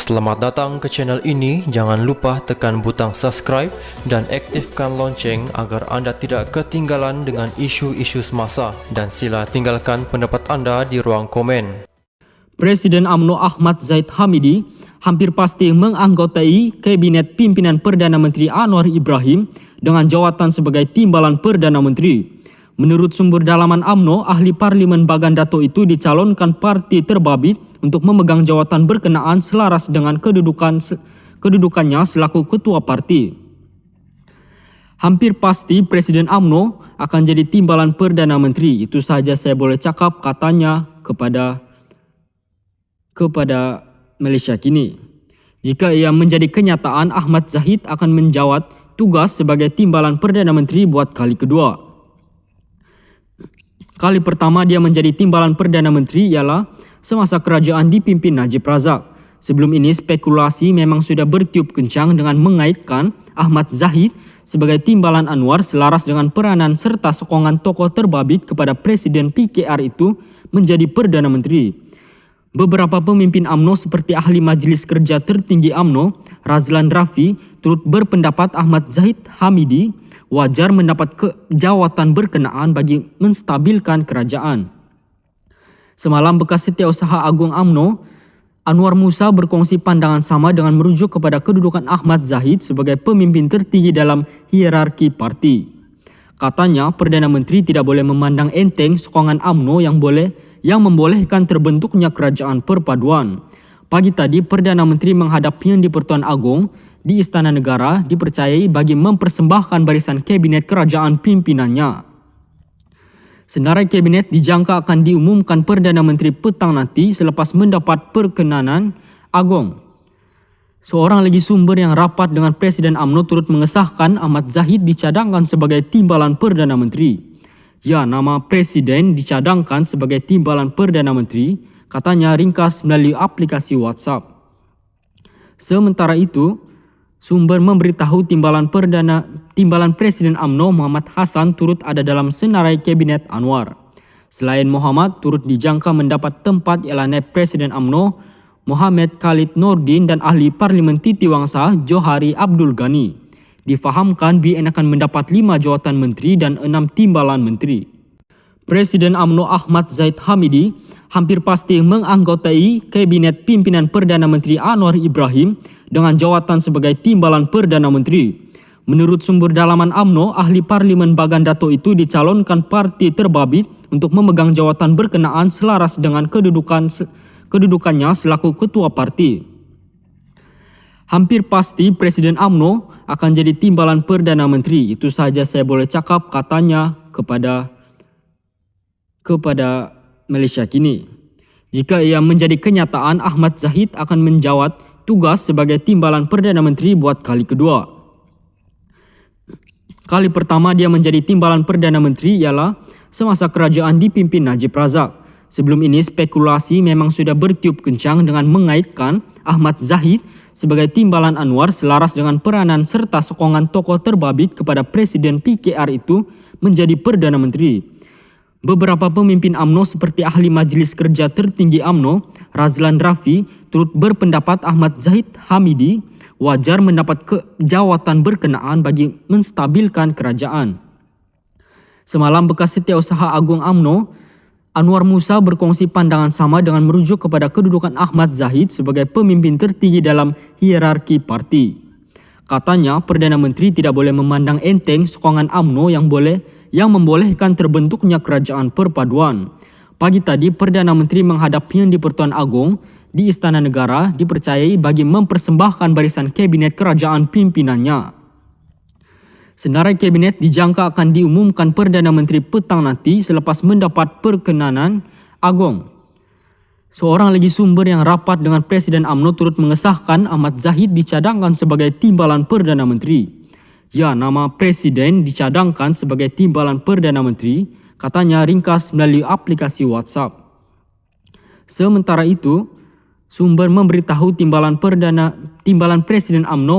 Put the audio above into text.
Selamat datang ke channel ini. Jangan lupa tekan butang subscribe dan aktifkan lonceng agar anda tidak ketinggalan dengan isu-isu semasa, dan sila tinggalkan pendapat anda di ruang komen. Presiden UMNO Ahmad Zahid Hamidi hampir pasti menganggotai Kabinet Pimpinan Perdana Menteri Anwar Ibrahim dengan jawatan sebagai Timbalan Perdana Menteri. Menurut sumber dalaman UMNO, ahli Parlimen Bagan Dato itu dicalonkan parti terbabit untuk memegang jawatan berkenaan selaras dengan kedudukannya selaku ketua parti. Hampir pasti Presiden UMNO akan jadi Timbalan Perdana Menteri. Itu saja saya boleh cakap, katanya kepada Malaysia Kini. Jika ia menjadi kenyataan, Ahmad Zahid akan menjawat tugas sebagai Timbalan Perdana Menteri buat kali kedua. Kali pertama dia menjadi Timbalan Perdana Menteri ialah semasa kerajaan dipimpin Najib Razak. Sebelum ini spekulasi memang sudah bertiup kencang dengan mengaitkan Ahmad Zahid sebagai Timbalan Anwar selaras dengan peranan serta sokongan tokoh terbabit kepada Presiden PKR itu menjadi Perdana Menteri. Beberapa pemimpin UMNO seperti ahli Majlis Kerja Tertinggi UMNO, Razlan Rafi, turut berpendapat Ahmad Zahid Hamidi wajar mendapat jawatan berkenaan bagi menstabilkan kerajaan. Semalam bekas Setiausaha Agung UMNO, Anwar Musa berkongsi pandangan sama dengan merujuk kepada kedudukan Ahmad Zahid sebagai pemimpin tertinggi dalam hierarki parti. Katanya, Perdana Menteri tidak boleh memandang enteng sokongan UMNO yang membolehkan terbentuknya kerajaan perpaduan. Pagi tadi, Perdana Menteri menghadapinya di Pertuan Agong di Istana Negara dipercayai bagi mempersembahkan barisan kabinet kerajaan pimpinannya. Senarai kabinet dijangka akan diumumkan Perdana Menteri petang nanti selepas mendapat perkenanan Agong. Seorang lagi sumber yang rapat dengan Presiden UMNO turut mengesahkan Ahmad Zahid dicadangkan sebagai Timbalan Perdana Menteri. Ya, nama Presiden dicadangkan sebagai Timbalan Perdana Menteri, katanya ringkas melalui aplikasi WhatsApp. Sementara itu, sumber memberitahu Timbalan Presiden UMNO Muhammad Hassan turut ada dalam senarai Kabinet Anwar. Selain Muhammad, turut dijangka mendapat tempat ialah Naib Presiden UMNO Muhammad Khalid Nordin dan ahli Parlimen Titi Wangsa Johari Abdul Ghani. Difahamkan BN akan mendapat 5 jawatan menteri dan 6 timbalan menteri. Presiden UMNO Ahmad Zahid Hamidi hampir pasti menganggotai Kabinet Pimpinan Perdana Menteri Anwar Ibrahim dengan jawatan sebagai Timbalan Perdana Menteri. Menurut sumber dalaman UMNO, ahli Parlimen Bagan Dato itu dicalonkan parti terbabit untuk memegang jawatan berkenaan selaras dengan kedudukannya selaku ketua parti. Hampir pasti Presiden UMNO akan jadi Timbalan Perdana Menteri. Itu saja saya boleh cakap, katanya kepada Malaysia Kini. Jika ia menjadi kenyataan, Ahmad Zahid akan menjawat tugas sebagai Timbalan Perdana Menteri buat kali kedua. Kali pertama dia menjadi Timbalan Perdana Menteri ialah semasa kerajaan dipimpin Najib Razak. Sebelum ini spekulasi memang sudah bertiup kencang dengan mengaitkan Ahmad Zahid sebagai Timbalan Anwar selaras dengan peranan serta sokongan tokoh terbabit kepada Presiden PKR itu menjadi Perdana Menteri. Beberapa pemimpin UMNO seperti ahli Majlis Kerja Tertinggi UMNO, Razlan Rafi, turut berpendapat Ahmad Zahid Hamidi wajar mendapat jawatan berkenaan bagi menstabilkan kerajaan. Semalam bekas Setiausaha Agung UMNO, Anwar Musa berkongsi pandangan sama dengan merujuk kepada kedudukan Ahmad Zahid sebagai pemimpin tertinggi dalam hierarki parti. Katanya, Perdana Menteri tidak boleh memandang enteng sokongan UMNO yang membolehkan terbentuknya kerajaan perpaduan. Pagi tadi, Perdana Menteri menghadapinya di Pertuan Agong di Istana Negara dipercayai bagi mempersembahkan barisan kabinet kerajaan pimpinannya. Senarai kabinet dijangka akan diumumkan Perdana Menteri petang nanti selepas mendapat perkenanan Agong. Seorang lagi sumber yang rapat dengan Presiden UMNO turut mengesahkan Ahmad Zahid dicadangkan sebagai Timbalan Perdana Menteri. Ya, nama Presiden dicadangkan sebagai Timbalan Perdana Menteri, katanya ringkas melalui aplikasi WhatsApp. Sementara itu, sumber memberitahu Timbalan Presiden UMNO